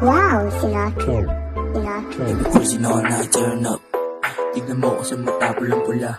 Wow, Sinatra. Every cruising all night, turn up. Tignan mo ako sa mata, pulang-pula.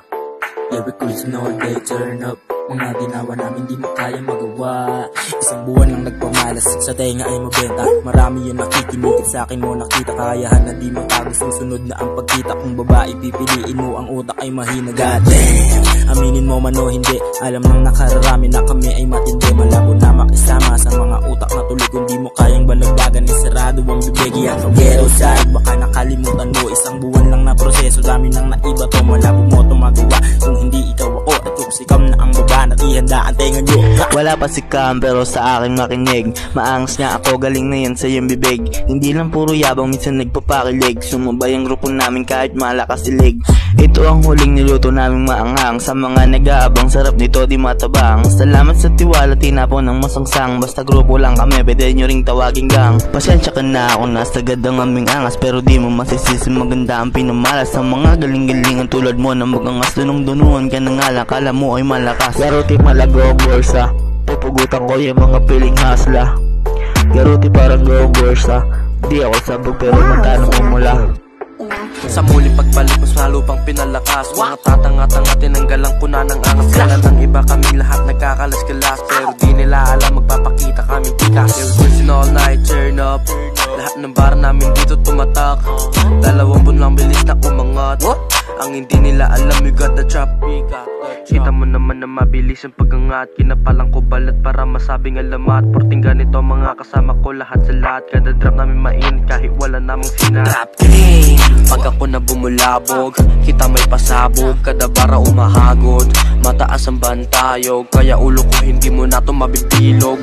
Every cruising all day, turn up. Mga ginawa namin di mo kaya magawa. Isang buwan lang nagpamalas, sa tenga ay mabenta. Marami yung nakikinig sa akin mo nakita. Kayahan na di matagos, susunod na ang pagkita. Kung babae pipiliin mo, ang utak ay mahina. God damn, aminin mo man o hindi, alam nang nakararami na kami ay matindi. Malabo na makisama sa mga utak na tuloy. Kung di mo kayang balagbagan, isarado ang bibig. Yan from ghetto side, baka nakalimutan mo. Isang buwan lang na proseso, dami nang naiba to. Malabo mo to magawa, kung hindi ikaw ako. At kung sikam na ang baba, at ihanda ang tenga nyo. Wala pa si Cam pero sa aking makinig. Maangas nga ako, galing na yan sa iyong bibig. Hindi lang puro yabang, minsan nagpapakilig. Sumabay ang grupo namin kahit malakas silig. Ito ang huling niluto naming maanghang. Sa mga nag-aabang, sarap nito di matabang. Salamat sa tiwala, tinapon ng masangsang. Basta grupo lang kami, pwede nyo ring tawagin gang. Pasensya ka na ako, nasagad ang aming angas. Pero di mo masisisi, maganda ang pinamalas. Sa mga galing-galingan tulad mo na magangas, dunong-dunuan ka na nga lang, kala mo ay malakas. Garuti malago borsa, pupugutan ko yung mga piling hasla. Garuti parang go borsa, di ako sabog pero magkano mula. Sa muling pagbalik mas lalo pang pinalakas. Mga tatanga-tanga tinanggalan ko na ng angas. Kala ng iba kaming lahat nagkakalas-kalas. Pero di nila alam magpapakita kami tikas. We're cruising all night, turn up. Lahat ng bar namin dito tumatak. 2 buwan lang bilis na umangat. Ang hindi nila alam, we got the trap. Kita mo naman na mabilis ang pagangat. Kinapalang ko balat para masabing alamat. Porting ganito mga kasama ko lahat sa lahat. Kada drop namin mainit kahit wala namang sinat. Trap king, pag ako na bumulabog, kita may pasabog. Kada bara umahagod, mataas ang bantayog. Kaya ulo ko hindi mo na to mabibilog.